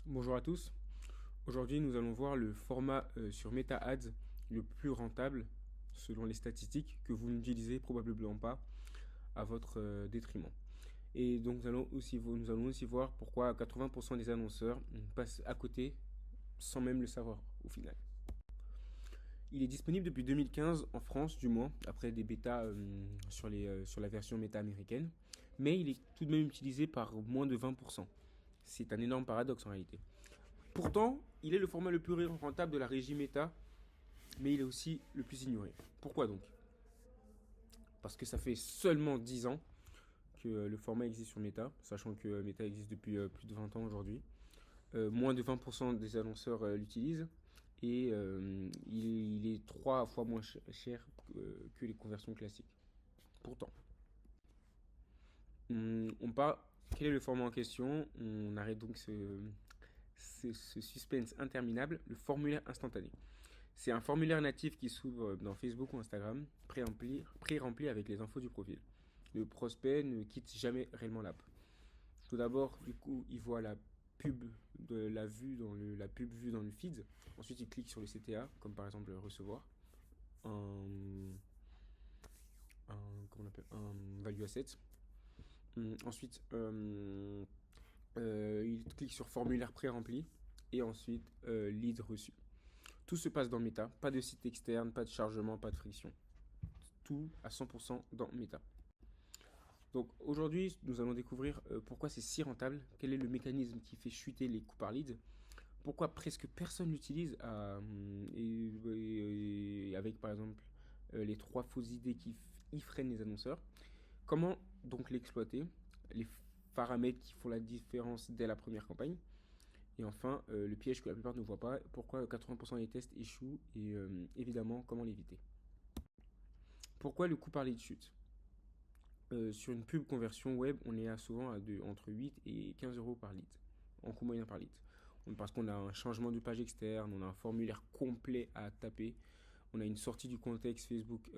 Bonjour à tous. Aujourd'hui, nous allons voir le format sur Meta Ads le plus rentable selon les statistiques que vous n'utilisez probablement pas à votre détriment. Et donc, nous allons aussi voir pourquoi 80% des annonceurs passent à côté sans même le savoir au final. Il est disponible depuis 2015 en France, du moins, après des bêtas sur la version méta américaine, mais il est tout de même utilisé par moins de 20%. C'est un énorme paradoxe en réalité. Pourtant, il est le format le plus rentable de la régie Meta, mais il est aussi le plus ignoré. Pourquoi donc? Parce que ça fait seulement 10 ans que le format existe sur Meta, sachant que Meta existe depuis plus de 20 ans aujourd'hui. Moins de 20% des annonceurs l'utilisent et il est 3 fois moins cher que les conversions classiques. Pourtant, on parle. Quel est le format en question? On arrête donc ce suspense interminable, le formulaire instantané. C'est un formulaire natif qui s'ouvre dans Facebook ou Instagram, pré-rempli avec les infos du profil. Le prospect ne quitte jamais réellement l'app. Tout d'abord, du coup, il voit la pub de la pub vue dans le feed. Ensuite, il clique sur le CTA, comme par exemple recevoir un, comment on appelle, un value asset. Ensuite, il clique sur formulaire pré-rempli et ensuite lead reçu. Tout se passe dans Meta, pas de site externe, pas de chargement, pas de friction. Tout à 100% dans Meta. Donc aujourd'hui, nous allons découvrir pourquoi c'est si rentable, quel est le mécanisme qui fait chuter les coûts par lead, pourquoi presque personne l'utilise et avec par exemple les trois fausses idées qui y freinent les annonceurs, comment donc l'exploiter, les paramètres qui font la différence dès la première campagne, et enfin le piège que la plupart ne voient pas, pourquoi 80% des tests échouent et évidemment comment l'éviter. Pourquoi le coût par lead chute? Sur une pub conversion web, on est souvent entre 8 et 15 euros par lead, en coût moyen par lead. Parce qu'on a un changement de page externe, on a un formulaire complet à taper, on a une sortie du contexte Facebook,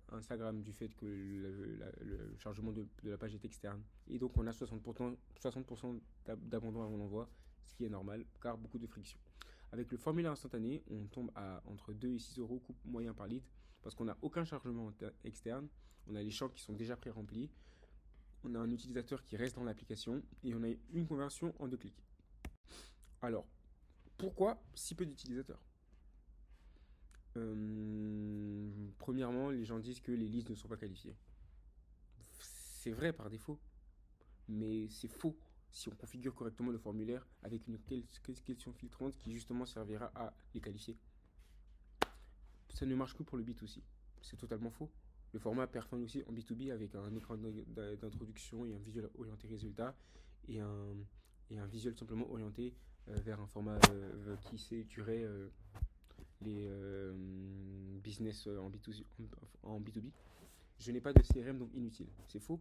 Instagram du fait que le chargement de la page est externe. Et donc on a 60% d'abandon avant l'envoi, ce qui est normal, car beaucoup de friction. Avec le formulaire instantané, on tombe à entre 2 et 6 euros coût moyen par lead, parce qu'on n'a aucun chargement externe, on a les champs qui sont déjà pré-remplis, on a un utilisateur qui reste dans l'application, et on a une conversion en 2 clics. Alors, pourquoi si peu d'utilisateurs? Premièrement, les gens disent que les listes ne sont pas qualifiées. C'est vrai par défaut, mais c'est faux si on configure correctement le formulaire avec une question filtrante qui justement servira à les qualifier. Ça ne marche que pour le B2C. C'est totalement faux. Le format performe aussi en B2B avec un écran d'introduction et un visuel orienté résultat et un visuel simplement orienté vers un format qui séturait les business en B2B. Je n'ai pas de CRM donc inutile. C'est faux.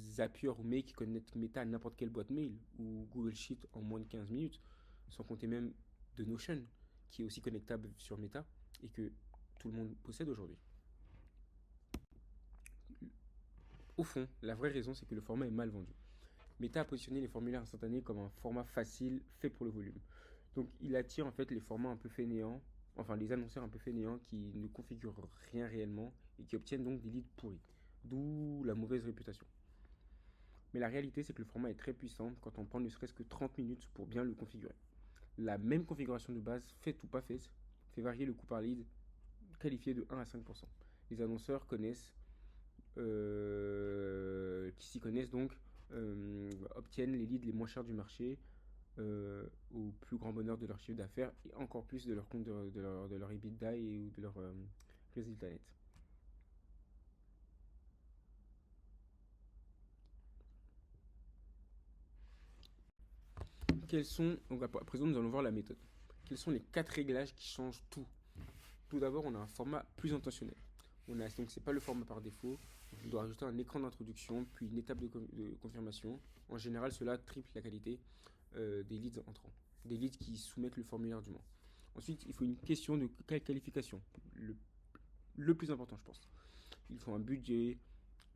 Zapier ou Make qui connectent Meta à n'importe quelle boîte mail ou Google Sheet en moins de 15 minutes, sans compter même de Notion qui est aussi connectable sur Meta et que tout le monde possède aujourd'hui. Au fond, la vraie raison, c'est que le format est mal vendu. Meta a positionné les formulaires instantanés comme un format facile fait pour le volume. Donc il attire en fait les formats un peu fainéants, enfin les annonceurs un peu fainéants qui ne configurent rien réellement et qui obtiennent donc des leads pourris. D'où la mauvaise réputation. Mais la réalité, c'est que le format est très puissant quand on prend ne serait-ce que 30 minutes pour bien le configurer. La même configuration de base, faite ou pas faite, fait varier le coût par lead qualifié de 1 à 5%. Les annonceurs qui s'y connaissent donc obtiennent les leads les moins chers du marché au plus grand bonheur de leur chiffre d'affaires et encore plus de leur compte de leur EBITDA ou de leur résultat net. Donc à présent nous allons voir la méthode. Quels sont les 4 réglages qui changent tout? Tout d'abord, on a un format plus intentionnel. Donc c'est pas le format par défaut. On doit rajouter un écran d'introduction, puis une étape de confirmation. En général, cela triple la qualité des leads entrants, des leads qui soumettent le formulaire du moins. Ensuite, il faut une question de qualification, le plus important, je pense. Il faut un budget,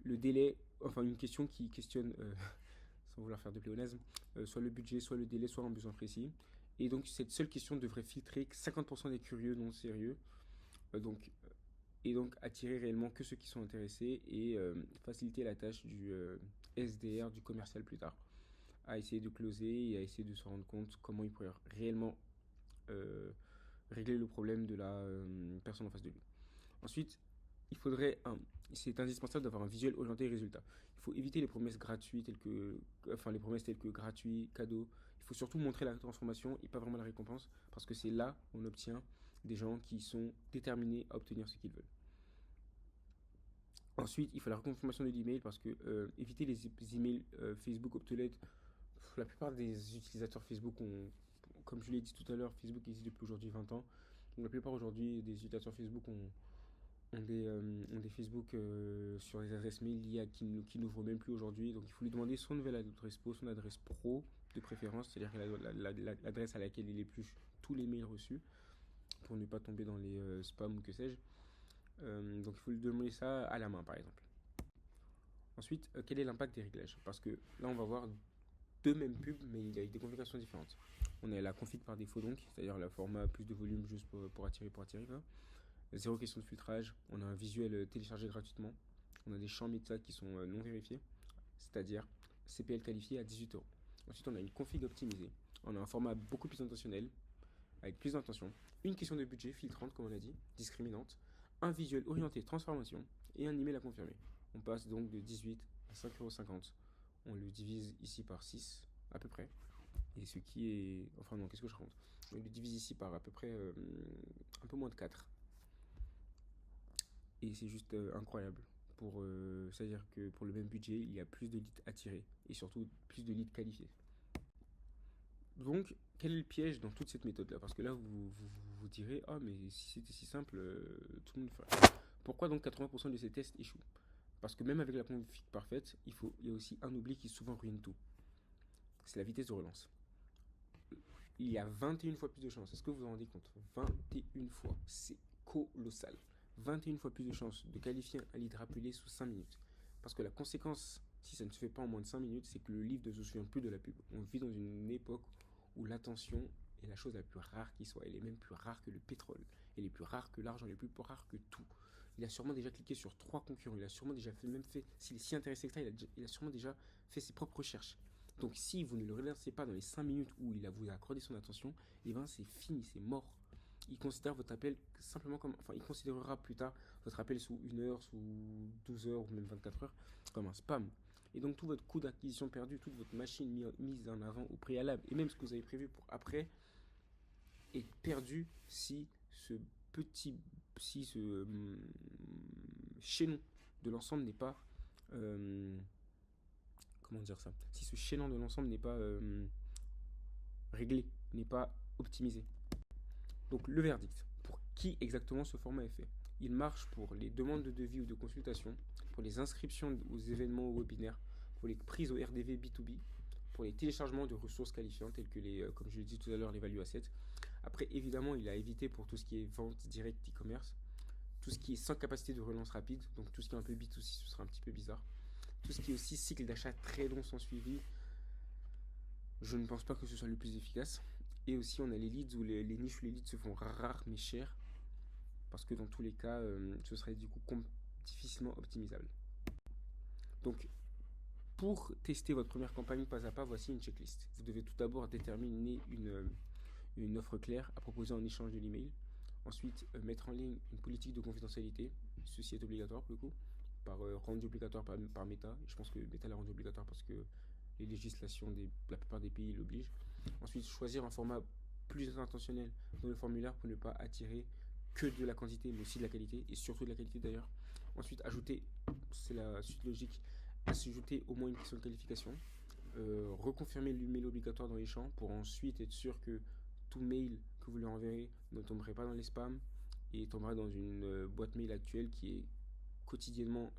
le délai, enfin une question qui questionne sans vouloir faire de pléonasme, soit le budget, soit le délai, soit un besoin précis. Et donc cette seule question devrait filtrer 50% des curieux non sérieux, donc, et donc attirer réellement que ceux qui sont intéressés et faciliter la tâche du SDR, du commercial plus tard, à essayer de closer et à essayer de se rendre compte comment il pourrait réellement euh, régler le problème de la personne en face de lui. Ensuite, il faudrait c'est indispensable d'avoir un visuel orienté résultat. Il faut éviter les promesses gratuites les promesses telles que gratuit, cadeau. Il faut surtout montrer la transformation et pas vraiment la récompense parce que c'est là où on obtient des gens qui sont déterminés à obtenir ce qu'ils veulent. Ensuite, il faut la reconfirmation de l'email parce que éviter les emails Facebook obsolètes. La plupart des utilisateurs Facebook ont, comme je l'ai dit tout à l'heure, Facebook existe depuis aujourd'hui 20 ans. Donc la plupart aujourd'hui des utilisateurs Facebook ont des Facebook sur des adresses mail qui n'ouvrent même plus aujourd'hui. Donc il faut lui demander son nouvelle adresse pro, son adresse pro de préférence, c'est-à-dire l'adresse à laquelle il épluche tous les mails reçus pour ne pas tomber dans les spams ou que sais-je. Donc il faut lui demander ça à la main par exemple. Ensuite, quel est l'impact des réglages? Parce que là on va voir deux mêmes pubs mais il y a des configurations différentes. On a la config par défaut donc, c'est-à-dire le format plus de volume juste pour attirer. Hein. Zéro question de filtrage, on a un visuel téléchargé gratuitement, on a des champs méta qui sont non vérifiés, c'est-à-dire CPL qualifié à 18 euros. Ensuite, on a une config optimisée, on a un format beaucoup plus intentionnel, avec plus d'intention, une question de budget filtrante, comme on a dit, discriminante, un visuel orienté transformation et un email à confirmer. On passe donc de 18 à 5,50 €. On le divise ici par 6 à peu près. Et ce qui est. Enfin, non, qu'est-ce que je raconte? On le divise ici par à peu près un peu moins de 4. Et c'est juste incroyable. C'est-à-dire que pour le même budget, il y a plus de leads attirés et surtout plus de leads qualifiés. Donc, quel est le piège dans toute cette méthode-là? Parce que là, vous direz, ah, mais si c'était si simple, tout le monde le ferait. Pourquoi donc 80% de ces tests échouent? Parce que même avec la config parfaite, il y a aussi un oubli qui souvent ruine tout. C'est la vitesse de relance. Il y a 21 fois plus de chances. Est-ce que vous vous rendez compte? 21 fois. C'est colossal. 21 fois plus de chances de qualifier un lead rappelé sous 5 minutes. Parce que la conséquence, si ça ne se fait pas en moins de 5 minutes, c'est que le lead ne se souvient plus de la pub. On vit dans une époque où l'attention est la chose la plus rare qui soit. Elle est même plus rare que le pétrole. Elle est plus rare que l'argent, elle est plus rare que tout. Il a sûrement déjà cliqué sur 3 concurrents. Il a sûrement déjà fait, s'il est si intéressé que ça, il a sûrement déjà fait ses propres recherches. Donc si vous ne le relancez pas dans les 5 minutes où il vous a accordé son attention, et ben c'est fini, c'est mort. Il considère votre appel simplement comme. Enfin, il considérera plus tard votre appel sous 1 heure, sous 12 heures ou même 24 heures comme un spam. Et donc tout votre coût d'acquisition perdu, toute votre machine mise en avant au préalable, et même ce que vous avez prévu pour après, est perdu si ce chaînon de l'ensemble n'est pas. Comment dire ça? Si ce chaînon de l'ensemble n'est pas réglé, n'est pas optimisé. Donc le verdict, pour qui exactement ce format est fait? Il marche pour les demandes de devis ou de consultation, pour les inscriptions aux événements ou webinaires, pour les prises au RDV B2B, pour les téléchargements de ressources qualifiantes telles que comme je l'ai dit tout à l'heure, les value assets. Après, évidemment, il a évité pour tout ce qui est vente directe e-commerce, tout ce qui est sans capacité de relance rapide, donc tout ce qui est un peu B2C, ce sera un petit peu bizarre. Tout ce qui est aussi cycle d'achat très long sans suivi, je ne pense pas que ce soit le plus efficace. Et aussi, on a les leads où les niches où les leads se font rares mais chers, parce que dans tous les cas, ce serait du coup difficilement optimisable. Donc, pour tester votre première campagne pas à pas, voici une checklist. Vous devez tout d'abord déterminer une offre claire à proposer en échange de l'email. Ensuite, mettre en ligne une politique de confidentialité. Ceci est obligatoire pour le coup, rendu obligatoire par Meta. Je pense que Meta l'a rendu obligatoire parce que les législations de la plupart des pays l'obligent. Ensuite, choisir un format plus intentionnel dans le formulaire pour ne pas attirer que de la quantité, mais aussi de la qualité, et surtout de la qualité d'ailleurs. Ensuite, ajouter, c'est la suite logique, ajouter au moins une question de qualification. Reconfirmer l'email obligatoire dans les champs pour ensuite être sûr que tout mail que vous lui enverrez ne tomberait pas dans les spams et tombera dans une boîte mail actuelle qui est quotidiennement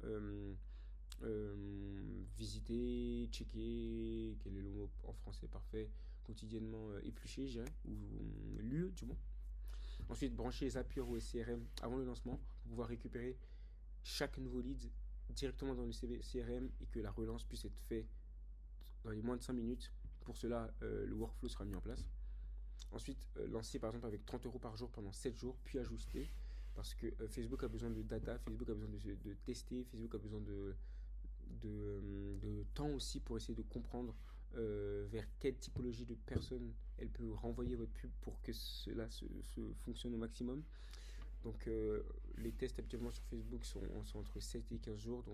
visiter, checker, quel est le mot en français parfait, quotidiennement éplucher, je dirais, ou lu du moins. Ensuite, brancher Zapier ou CRM avant le lancement pour pouvoir récupérer chaque nouveau lead directement dans le CRM et que la relance puisse être faite dans les moins de 5 minutes. Pour cela, le workflow sera mis en place. Ensuite, lancer par exemple avec 30 euros par jour pendant 7 jours, puis ajuster. Parce que Facebook a besoin de data, Facebook a besoin de tester, Facebook a besoin de temps aussi pour essayer de comprendre vers quelle typologie de personnes elle peut renvoyer votre pub pour que cela se fonctionne au maximum. Donc les tests habituellement sur Facebook sont entre 7 et 15 jours.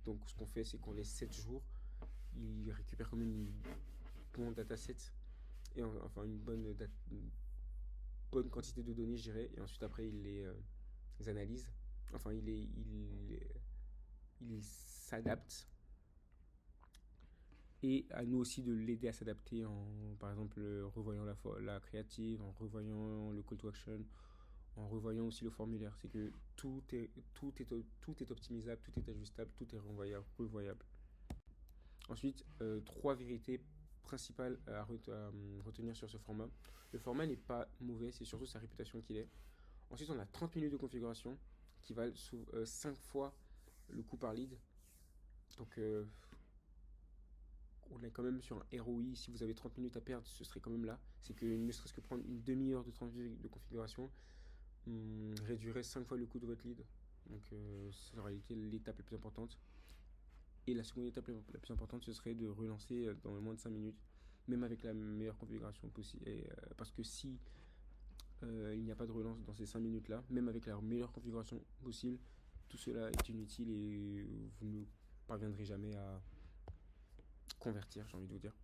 Donc ce qu'on fait, c'est qu'on laisse 7 jours. Il récupère quand même une bon dataset et enfin une bonne quantité de données, je dirais. Et ensuite après, il les analyse. Enfin, il s'adapte. Et à nous aussi de l'aider à s'adapter en, par exemple, revoyant la créative, en revoyant le call to action, en revoyant aussi le formulaire. C'est que tout est optimisable, tout est ajustable, tout est revoyable. Ensuite, trois vérités principales à retenir sur ce format. Le format n'est pas mauvais, c'est surtout sa réputation qu'il est. Ensuite, on a 30 minutes de configuration qui valent 5 fois le coût par lead. Donc, on est quand même sur un ROI. Si vous avez 30 minutes à perdre, ce serait quand même là. C'est que ne serait-ce que prendre une demi-heure de 30 minutes de configuration réduirait 5 fois le coût de votre lead. Donc, c'est en réalité l'étape la plus importante. Et la seconde étape la plus importante, ce serait de relancer dans les moins de 5 minutes, même avec la meilleure configuration possible. Parce que si il n'y a pas de relance dans ces 5 minutes-là, même avec la meilleure configuration possible, tout cela est inutile et vous ne parviendrez jamais à convertir, j'ai envie de vous dire.